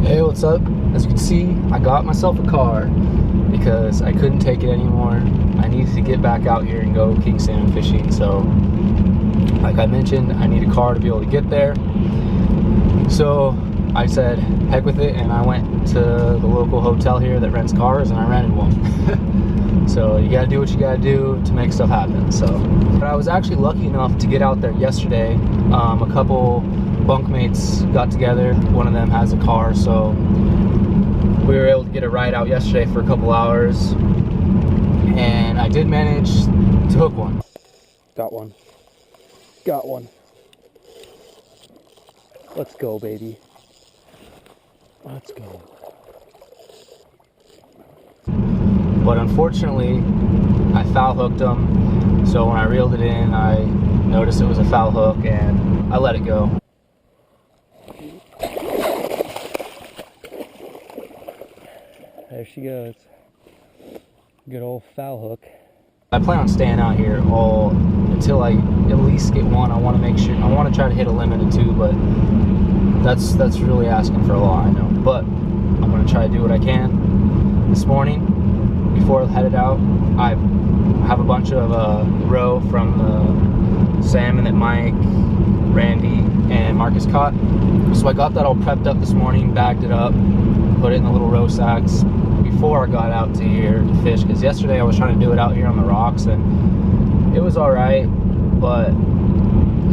Hey, what's up? As you can see, I got myself a car because I couldn't take it anymore. I needed to get back out here and go king salmon fishing. So, like I mentioned, I need a car to be able to get there. So I said, heck with it, and I went to the local hotel here that rents cars, and I rented one. So you gotta do what you gotta do to make stuff happen. So, but I was actually lucky enough to get out there yesterday. A couple bunkmates got together. One of them has a car, so we were able to get a ride out yesterday for a couple hours, and I did manage to hook one. Got one. Got one. Let's go, baby. Let's go. But unfortunately, I foul hooked him. So when I reeled it in, I noticed it was a foul hook and I let it go. There she goes. Good old foul hook. I plan on staying out here until I at least get one. I want to make sure, I want to try to hit a limit of 2, but that's really asking for a lot, I know. But I'm going to try to do what I can. This morning, before I headed out, I have a bunch of roe from the salmon that Mike, Randy, and Marcus caught. So I got that all prepped up this morning, bagged it up, put it in the little roe sacks before I got out to here to fish, because yesterday I was trying to do it out here on the rocks and it was alright, but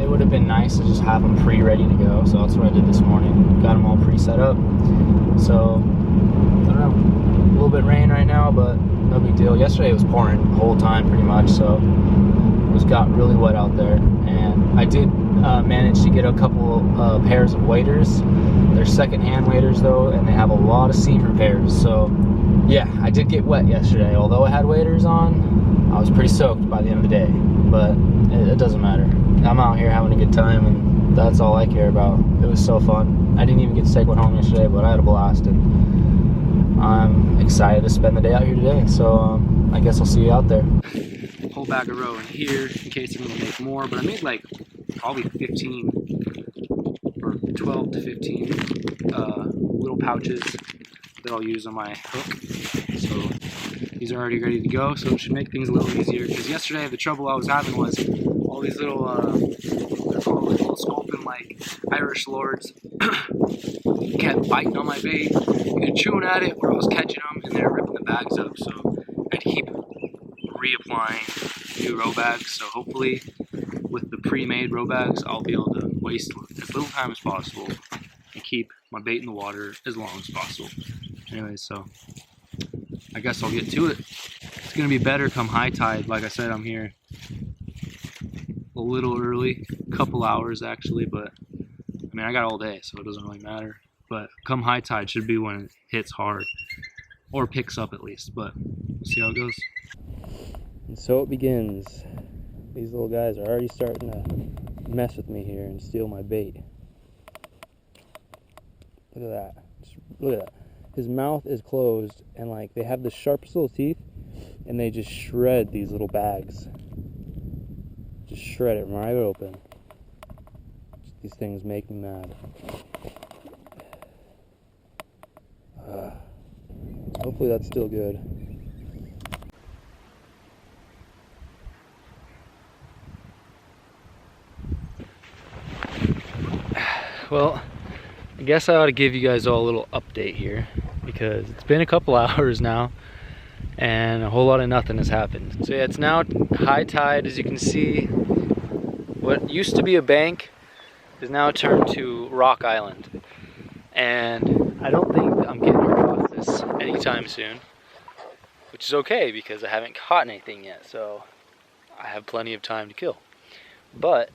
it would have been nice to just have them pre-ready to go. So that's what I did this morning, got them all pre-set up. So I don't know, a little bit of rain right now, but no big deal. Yesterday it was pouring the whole time pretty much, so it got really wet out there. And I did manage to get a couple pairs of waders. They're second-hand waders though, and they have a lot of seam repairs. So yeah, I did get wet yesterday. Although I had waders on, I was pretty soaked by the end of the day, but it doesn't matter. I'm out here having a good time, and that's all I care about. It was so fun. I didn't even get to take one home yesterday, but I had a blast, and I'm excited to spend the day out here today. So I guess I'll see you out there. Whole bag of roe in here in case I'm gonna make more, but I made like probably 15 or 12 to 15 little pouches that I'll use on my hook. So these are already ready to go, so it should make things a little easier, because yesterday the trouble I was having was all these little they're called like little sculpin, like Irish lords, kept biting on my bait, either chewing at it or I was catching them and they're ripping the bags up. So I had to keep reapplying new roe bags. So hopefully with the pre-made roe bags, I'll be able to waste as little time as possible and keep my bait in the water as long as possible. Anyways, so I guess I'll get to it. It's gonna be better come high tide. Like I said, I'm here a little early, a couple hours actually, but I mean I got all day, so it doesn't really matter. But come high tide should be when it hits hard, or picks up at least, but we'll see how it goes. And so it begins. These little guys are already starting to mess with me here and steal my bait. Look at that. Just look at that. His mouth is closed, and like they have the sharpest little teeth, and they just shred these little bags. Just shred it right open. These things make me mad. Hopefully that's still good. Well, I guess I ought to give you guys all a little update here, because it's been a couple hours now and a whole lot of nothing has happened. So yeah, it's now high tide. As you can see, what used to be a bank is now turned to Rock Island, and I don't think I'm getting across this anytime soon, which is okay because I haven't caught anything yet, so I have plenty of time to kill. But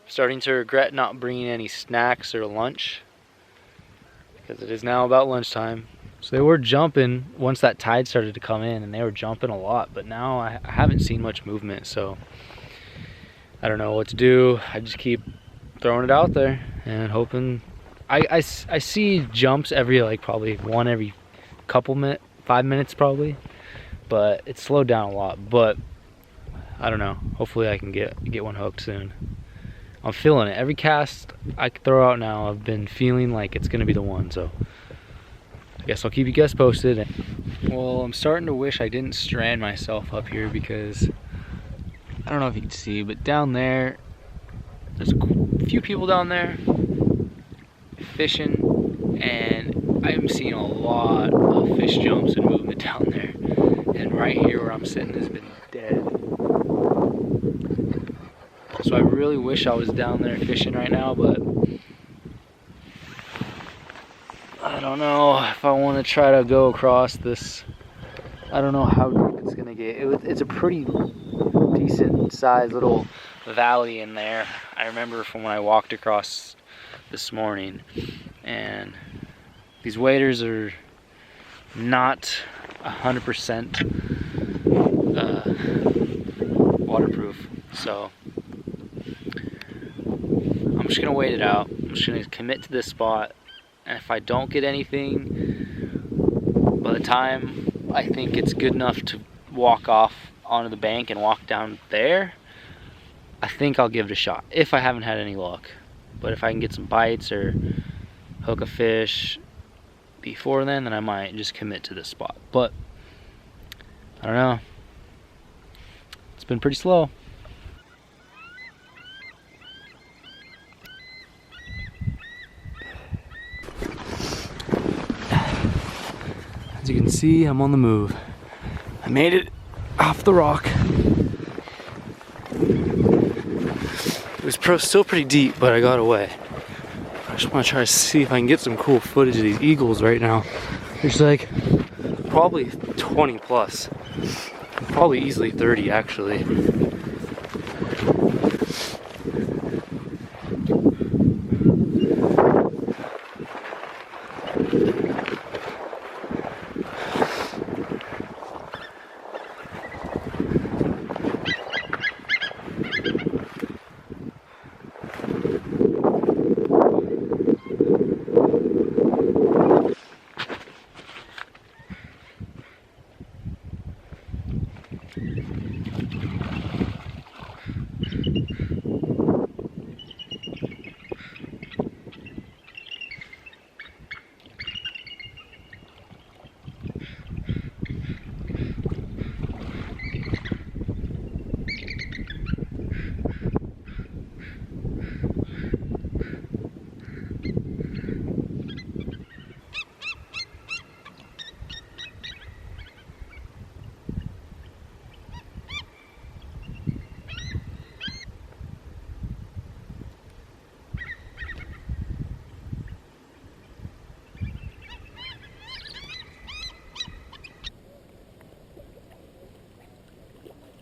starting to regret not bringing any snacks or lunch, because it is now about lunchtime. So they were jumping once that tide started to come in, and they were jumping a lot, but now I haven't seen much movement, so I don't know what to do. I just keep throwing it out there and hoping. I see jumps every probably one every couple minutes, 5 minutes probably, but it's slowed down a lot. But I don't know, hopefully I can get one hooked soon. I'm feeling it. Every cast I throw out now, I've been feeling like it's gonna be the one. So I guess I'll keep you guys posted. Well, I'm starting to wish I didn't strand myself up here, because I don't know if you can see, but down there, there's a few people down there fishing, and I'm seeing a lot of fish jumps and movement down there. And right here where I'm sitting has been dead. So I really wish I was down there fishing right now, but I don't know if I want to try to go across this. I don't know how deep it's gonna get. It's a pretty decent sized little valley in there. I remember from when I walked across this morning, and these waders are not 100% waterproof, so I'm just gonna wait it out. I'm just gonna commit to this spot, and if I don't get anything by the time I think it's good enough to walk off onto the bank and walk down there, I think I'll give it a shot, if I haven't had any luck. But if I can get some bites or hook a fish before then I might just commit to this spot. But I don't know, it's been pretty slow. As you can see, I'm on the move. I made it off the rock. It was still pretty deep, but I got away. I just want to try to see if I can get some cool footage of these eagles right now. There's like probably 20 plus. Probably easily 30 actually.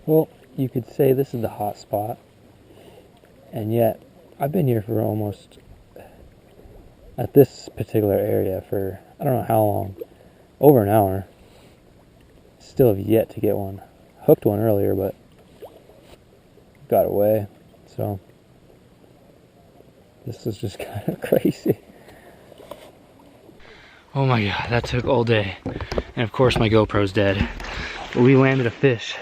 Well, you could say this is the hot spot, and yet I've been here for almost, at this particular area, for I don't know how long, over an hour. Still have yet to get one. Hooked one earlier, but got away, so this is just kind of crazy. Oh my god, that took all day, and of course my GoPro's dead, but we landed a fish.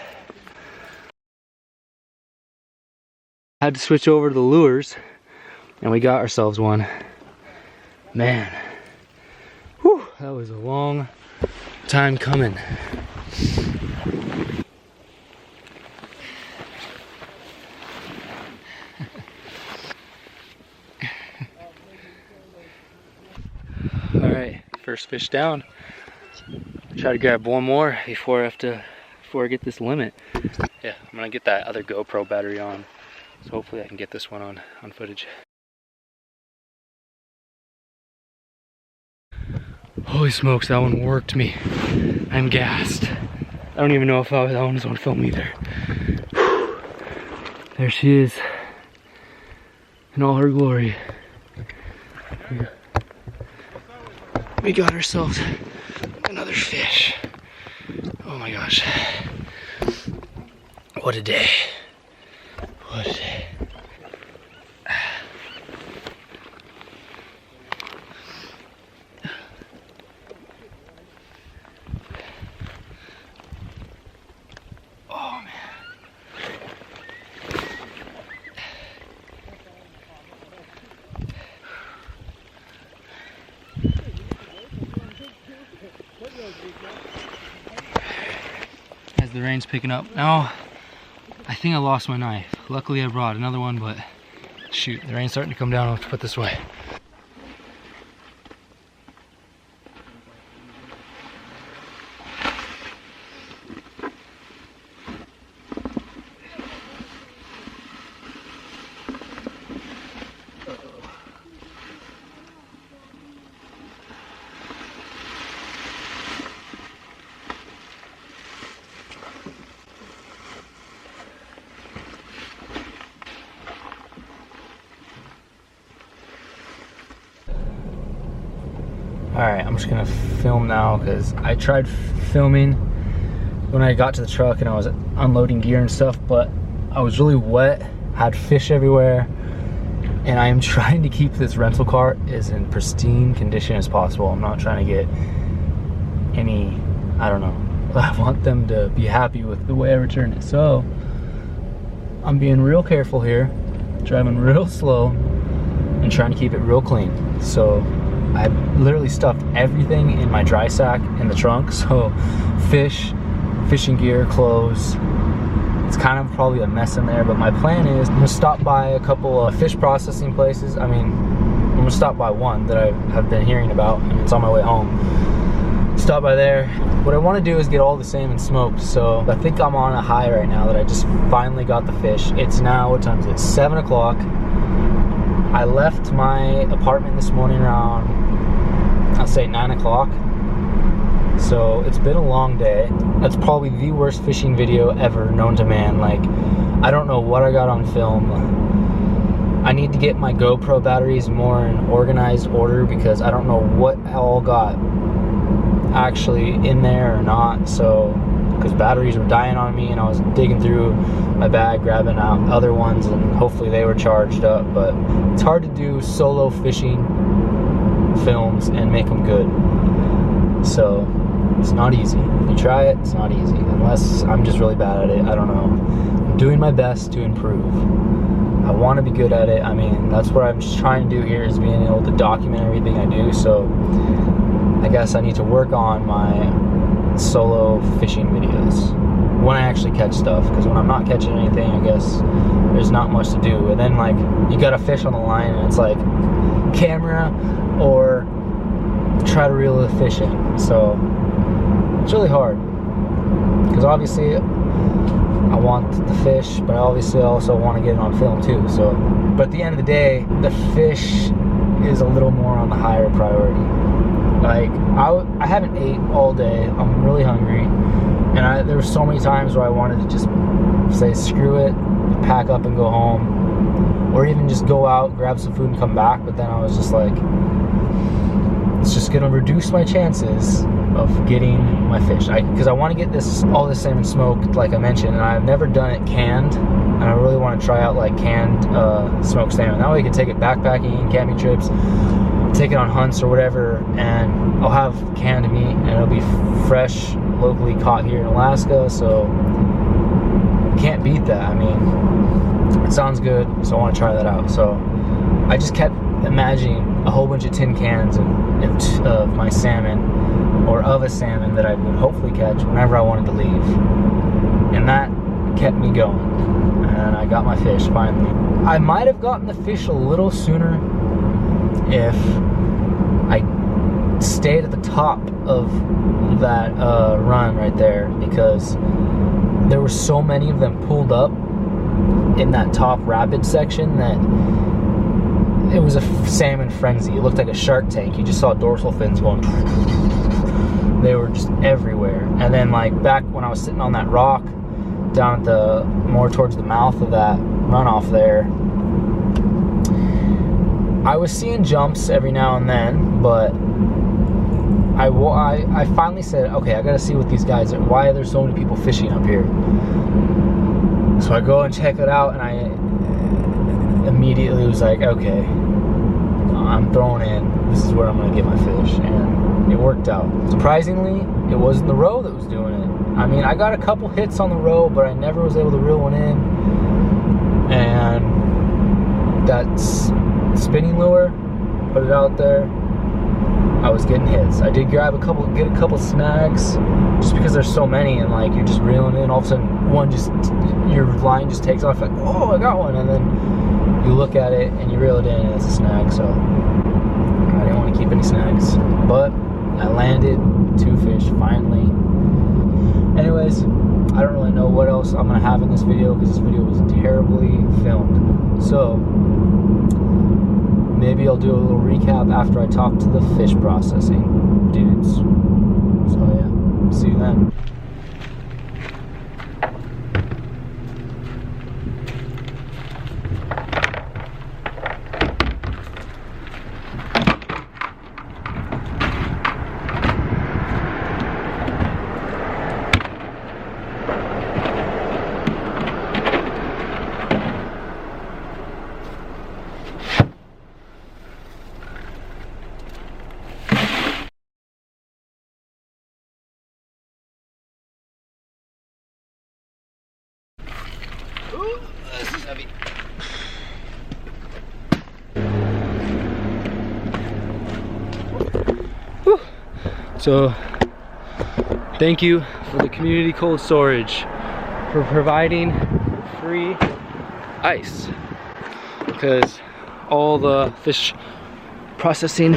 Had to switch over to the lures, and we got ourselves one. Man, whew, that was a long time coming. All right, first fish down. Try to grab one more before I get this limit. Yeah, I'm gonna get that other GoPro battery on. So hopefully I can get this one on footage. Holy smokes, that one worked me. I'm gassed. I don't even know if that one was on film either. Whew. There she is in all her glory. We got ourselves another fish. Oh my gosh. What a day. What a day. Oh man. guys, the rain's picking up. Now, I think I lost my knife. Luckily I brought another one, but shoot, the rain's starting to come down. I'll have to put this away. Alright, I'm just gonna film now because I tried filming when I got to the truck and I was unloading gear and stuff, but I was really wet, had fish everywhere, and I am trying to keep this rental car as in pristine condition as possible. I'm not trying to get any, I don't know, I want them to be happy with the way I return it. So I'm being real careful here, driving real slow and trying to keep it real clean. So I literally stuffed everything in my dry sack in the trunk. So fish, fishing gear, clothes. It's kind of probably a mess in there, but my plan is I'm gonna stop by a couple of fish processing places. I mean, I'm gonna stop by one that I have been hearing about and it's on my way home. Stop by there. What I wanna do is get all the salmon smoked. So I think I'm on a high right now that I just finally got the fish. It's now, what time is it? 7 o'clock. I left my apartment this morning around, I'll say 9 o'clock. So it's been a long day. That's probably the worst fishing video ever known to man. Like, I don't know what I got on film. I need to get my GoPro batteries more in organized order because I don't know what all got actually in there or not. So, because batteries were dying on me and I was digging through my bag, grabbing out other ones, and hopefully they were charged up. But it's hard to do solo fishing films and make them good. So it's not easy. If you try it, it's not easy. Unless I'm just really bad at it. I don't know. I'm doing my best to improve. I want to be good at it. I mean, that's what I'm just trying to do here, is being able to document everything I do. So I guess I need to work on my solo fishing videos when I actually catch stuff, because when I'm not catching anything, I guess there's not much to do. And then, like, you got a fish on the line and it's like camera or try to reel the fish in. So it's really hard because obviously I want the fish, but I obviously also want to get it on film too. So, but at the end of the day, the fish is a little more on the higher priority. Like, I haven't ate all day. I'm really hungry, and there were so many times where I wanted to just say screw it, pack up and go home, or even just go out, grab some food and come back. But then I was just like, it's just gonna reduce my chances of getting my fish. Because I want to get all this salmon smoked, like I mentioned, and I've never done it canned, and I really want to try out like canned smoked salmon. That way I can take it backpacking, camping trips, take it on hunts or whatever, and I'll have canned meat and it'll be fresh, locally caught here in Alaska. So can't beat that. I mean, it sounds good, so I want to try that out. So I just kept imagining a whole bunch of tin cans of my salmon, or of a salmon that I would hopefully catch whenever I wanted to leave, and that kept me going, and I got my fish finally. I might have gotten the fish a little sooner if I stayed at the top of that run right there, because there were so many of them pulled up in that top rapid section that it was a salmon frenzy. It looked like a shark tank. You just saw dorsal fins going. They were just everywhere. And then, like, back when I was sitting on that rock down at more towards the mouth of that runoff there, I was seeing jumps every now and then, but I finally said, okay, I gotta see what these guys are. Why are there so many people fishing up here? So I go and check it out, and I immediately was like, okay, I'm throwing in. This is where I'm gonna get my fish, and it worked out. Surprisingly, it wasn't the roe that was doing it. I mean, I got a couple hits on the roe, but I never was able to reel one in. And that's spinning lure, put it out there, I was getting hits. I did grab get a couple snags, just because there's so many, and like you're just reeling in. All of a sudden, your line just takes off. Like, oh, I got one, and then you look at it and you reel it in, and it's a snag. So I didn't want to keep any snags, but I landed 2 fish finally. Anyways, I don't really know what else I'm gonna have in this video because this video was terribly filmed. So maybe I'll do a little recap after I talk to the fish processing dudes. So yeah, see you then. Ooh, this is heavy. Whew. So, thank you for the community cold storage for providing free ice, because all the fish processing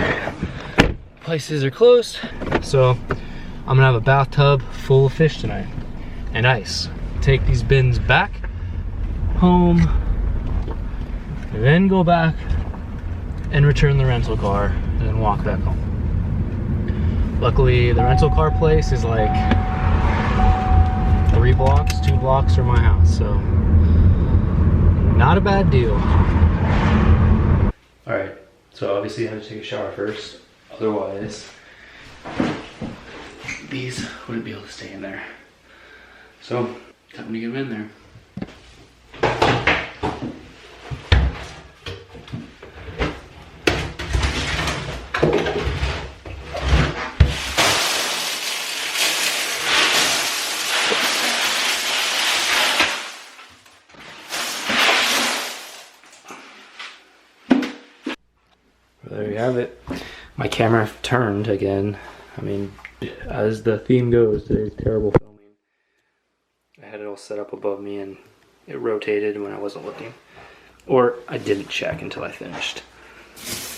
places are closed. So I'm gonna have a bathtub full of fish tonight and ice. Take these bins back home, and then go back and return the rental car and then walk back home. Luckily, the rental car place is like 2 blocks from my house, so not a bad deal. All right, so obviously I had to take a shower first, otherwise these wouldn't be able to stay in there. So time to get them in there. There you have it. My camera turned again. I mean, as the theme goes, today's terrible filming. I had it all set up above me and it rotated when I wasn't looking. Or I didn't check until I finished.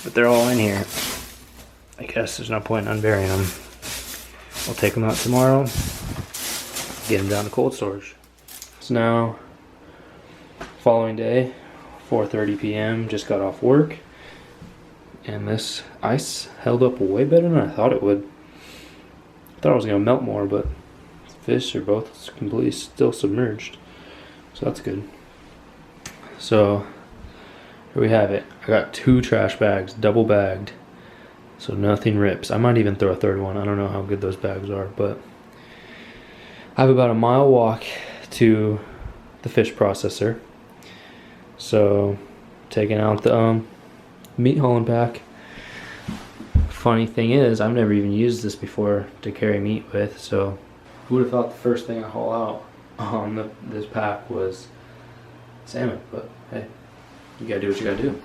But they're all in here. I guess there's no point in unburying them. I'll take them out tomorrow, get them down to cold storage. It's now following day, 4:30 p.m. Just got off work. And this ice held up way better than I thought it would. I thought it was gonna melt more, but the fish are both completely still submerged. So that's good. So here we have it. I got 2 trash bags, double bagged, so nothing rips. I might even throw a 3rd one. I don't know how good those bags are, but I have about a mile walk to the fish processor. So taking out the meat hauling pack. Funny thing is, I've never even used this before to carry meat with, so who would have thought the first thing I haul out on this pack was salmon, but hey, you gotta do what you gotta do.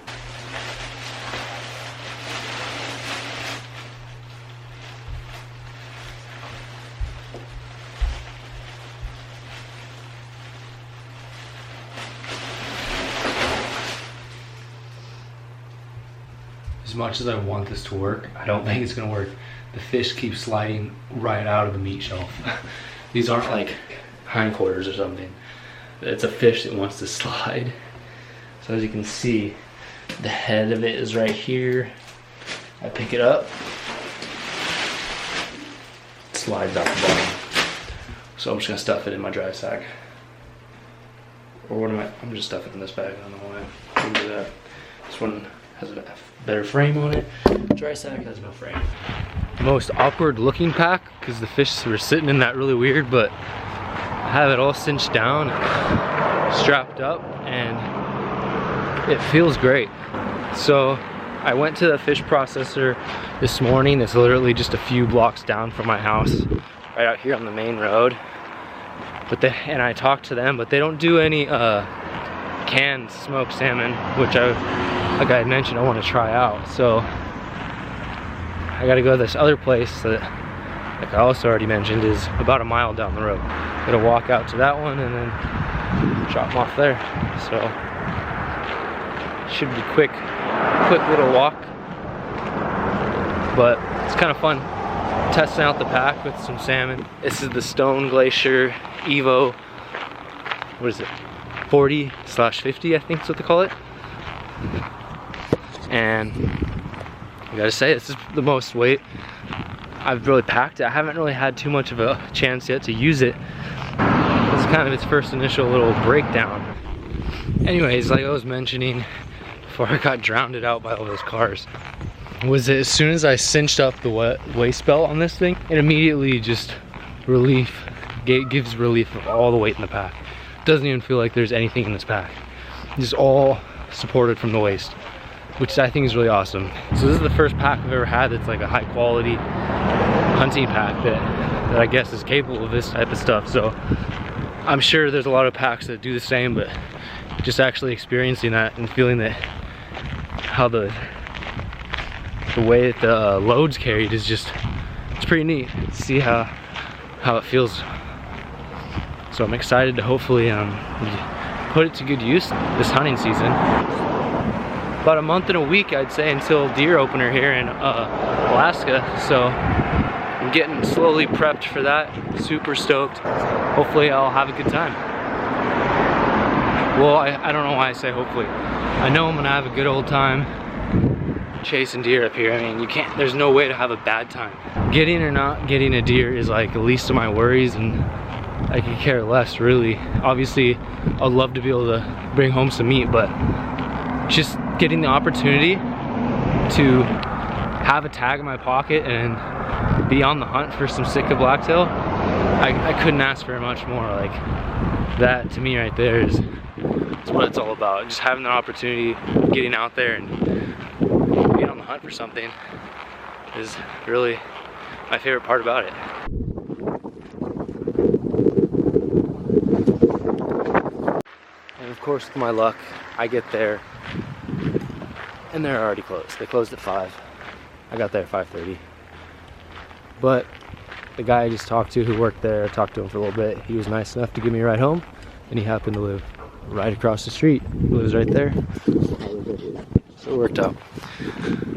As much as I want this to work, I don't think it's gonna work. The fish keep sliding right out of the meat shelf. These aren't like hindquarters or something. It's a fish that wants to slide. So as you can see, the head of it is right here. I pick it up, it slides out the bottom. So I'm just gonna stuff it in my dry sack. Or what am I? I'm just stuffing it in this bag. I don't know why I can do that. This one has a better frame on it. Dry sack has no frame. Most awkward looking pack because the fish were sitting in that really weird, but I have it all cinched down, strapped up, and it feels great. So I went to the fish processor this morning. It's literally just a few blocks down from my house, right out here on the main road. And I talked to them, but they don't do any canned smoked salmon, which like I had mentioned, I want to try out. So I gotta go to this other place that, like I also already mentioned, is about a mile down the road. Gotta walk out to that one and then drop them off there. So should be quick little walk, but it's kind of fun testing out the pack with some salmon. This is the Stone Glacier Evo, what is it, 40/50, I think is what they call it. And I gotta say, this is the most weight I've really packed it. I haven't really had too much of a chance yet to use it. This is kind of its first initial little breakdown. Anyways, like I was mentioning before I got drowned out by all those cars, was that as soon as I cinched up the waist belt on this thing, it immediately just gives relief of all the weight in the pack. Doesn't even feel like there's anything in this pack. Just all supported from the waist, which I think is really awesome. So this is the first pack I've ever had that's like a high quality hunting pack that I guess is capable of this type of stuff. So I'm sure there's a lot of packs that do the same, but just actually experiencing that and feeling that how the way that the load's carried is just, it's pretty neat to see how it feels. So I'm excited to hopefully put it to good use this hunting season. About a month and a week, I'd say, until deer opener here in Alaska. So I'm getting slowly prepped for that. Super stoked. Hopefully I'll have a good time. Well, I don't know why I say hopefully. I know I'm gonna have a good old time chasing deer up here. I mean, there's no way to have a bad time. Getting or not getting a deer is like the least of my worries, and I could care less, really. Obviously, I'd love to be able to bring home some meat, but just getting the opportunity to have a tag in my pocket and be on the hunt for some Sitka blacktail, I couldn't ask for much more. Like, that to me right there is what it's all about. Just having the opportunity, getting out there and being on the hunt for something is really my favorite part about it. And of course, with my luck, I get there and they're already closed. They closed at 5. I got there at 5:30. But the guy I just talked to who worked there, I talked to him for a little bit. He was nice enough to give me a ride home, and he happened to live right across the street. He lives right there. So it worked out.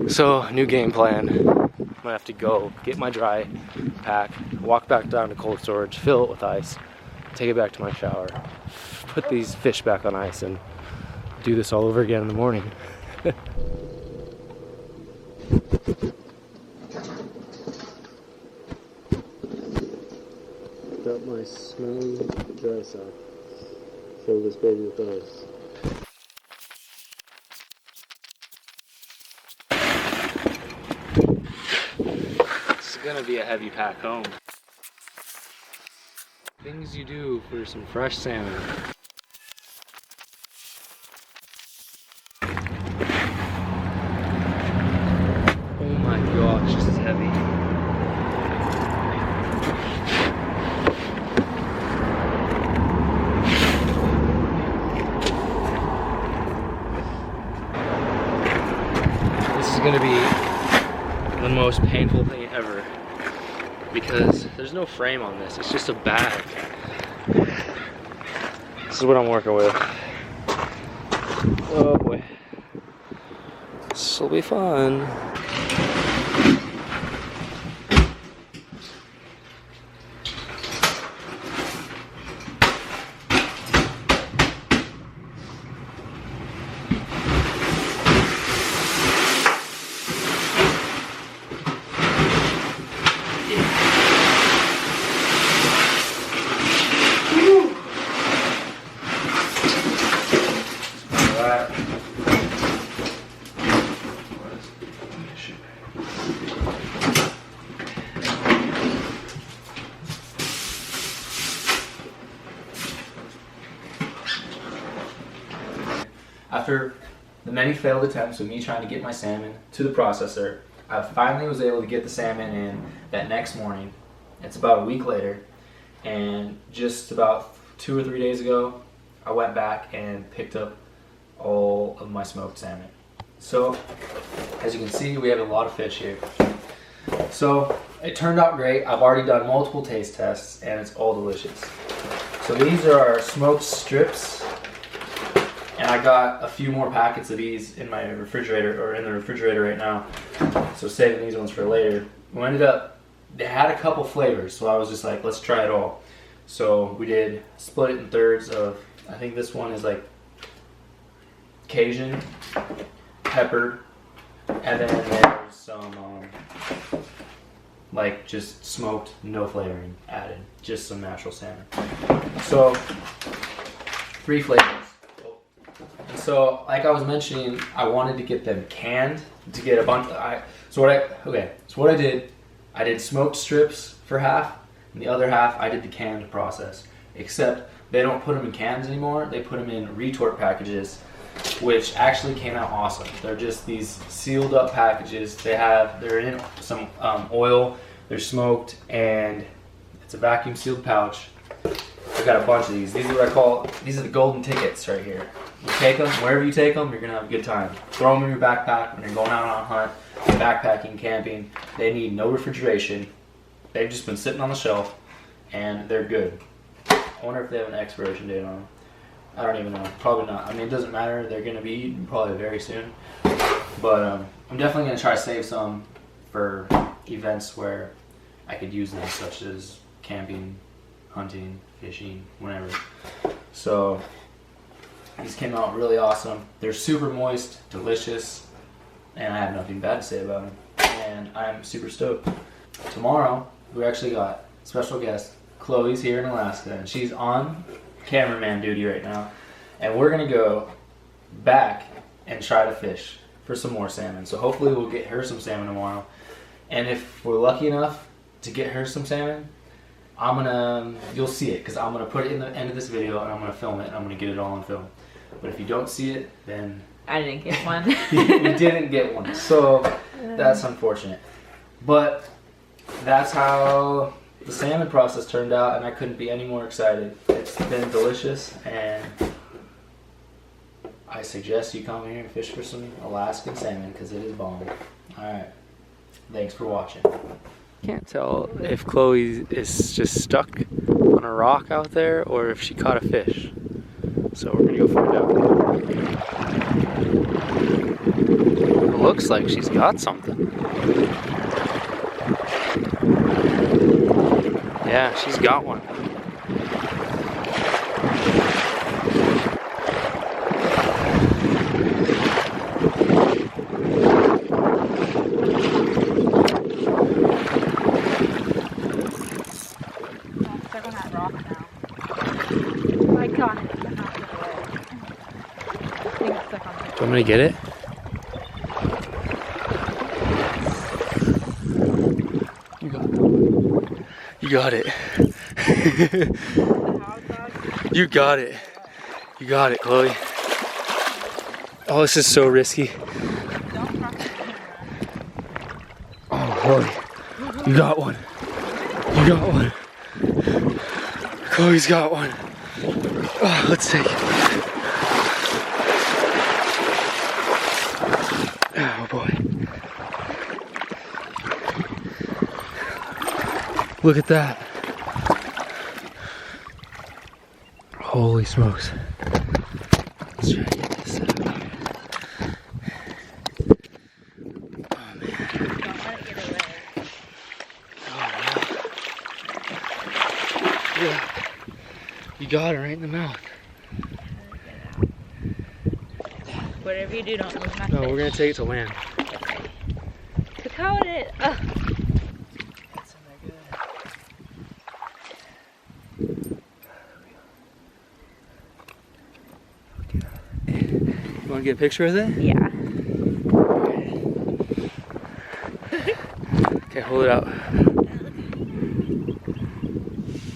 So, new game plan. I'm gonna have to go get my dry pack, walk back down to cold storage, fill it with ice, take it back to my shower, put these fish back on ice, and do this all over again in the morning. Got my smelly dry sock. Fill this baby with ice. This is gonna be a heavy pack home. Things you do for some fresh salmon. Oh my gosh, this is heavy. This is gonna be the most painful thing ever, because there's no frame on this. It's just a bag. This is what I'm working with. Oh boy. This will be fun. After the many failed attempts of me trying to get my salmon to the processor, I finally was able to get the salmon in that next morning. It's about a week later, and just about 2 or 3 days ago, I went back and picked up all of my smoked salmon. So, as you can see, we have a lot of fish here. So it turned out great. I've already done multiple taste tests and it's all delicious. So these are our smoked strips, and I got a few more packets of these in my refrigerator, or in the refrigerator right now. So saving these ones for later. We ended up, they had a couple flavors, so I was just like, let's try it all. So we did split it in thirds of, I think this one is like Cajun, pepper, and then there's some like just smoked, no flavoring added, just some natural salmon. So 3 flavors. And so like I was mentioning, I wanted to get them canned to get a bunch. So what I did smoked strips for half, and the other half I did the canned process. Except they don't put them in cans anymore. They put them in retort packages, which actually came out awesome. They're just these sealed up packages. They're in some oil, they're smoked, and it's a vacuum sealed pouch. I've got a bunch of these. These are these are the golden tickets right here. You take them, wherever you take them, you're gonna have a good time. Throw them in your backpack when you're going out on a hunt, backpacking, camping. They need no refrigeration. They've just been sitting on the shelf, and they're good. I wonder if they have an expiration date on them. I don't even know. Probably not. I mean, it doesn't matter. They're going to be eaten probably very soon. But I'm definitely going to try to save some for events where I could use them, such as camping, hunting, fishing, whenever. So these came out really awesome. They're super moist, delicious, and I have nothing bad to say about them. And I'm super stoked. Tomorrow, we actually got special guest. Chloe's here in Alaska, and she's on cameraman duty right now, and we're gonna go back and try to fish for some more salmon. So hopefully we'll get her some salmon tomorrow, and if we're lucky enough to get her some salmon, you'll see it, because I'm gonna put it in the end of this video and I'm gonna film it and I'm gonna get it all on film. But if you don't see it, then I didn't get one. you didn't get one, so that's unfortunate. But that's how the salmon process turned out, and I couldn't be any more excited. It's been delicious, and I suggest you come here and fish for some Alaskan salmon, because it is bomb. Alright, thanks for watching. Can't tell if Chloe is just stuck on a rock out there or if she caught a fish. So we're gonna go find out. It looks like she's got something. Yeah, she's got one. I'm stuck on that rock now. I got it. I'm not gonna away. I think it's stuck on there. Do you want me to get it? You got it. You got it. You got it, Chloe. Oh, this is so risky. Oh, Chloe. You got one. You got one. Chloe's got one. Oh, let's take it. Oh, boy. Look at that. Holy smokes. Let's try to get this out. Oh, man. Don't let it get away. Oh, wow. Yeah. You got it right in the mouth. Whatever you do, don't move my No, fish. we're going to take it to land. Look how it is. Ugh. You want to get a picture with it? Yeah. Okay, hold it out.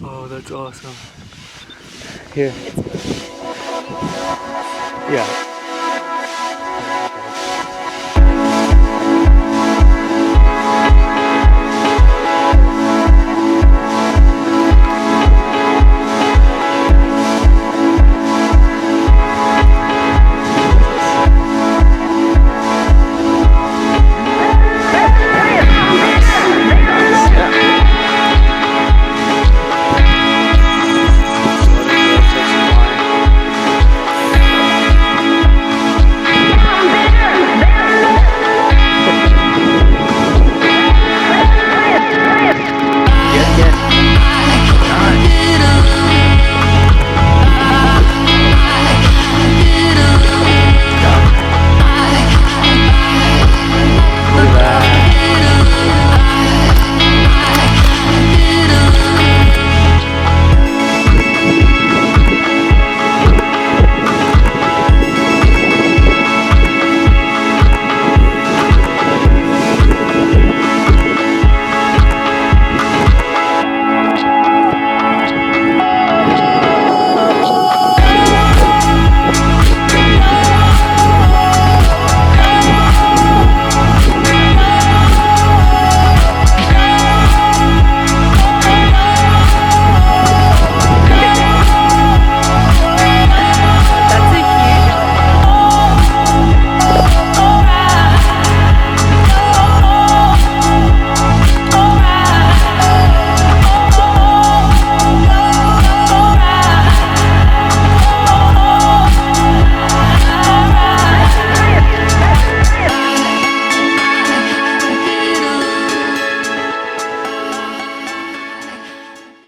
Oh, that's awesome. Here. Yeah.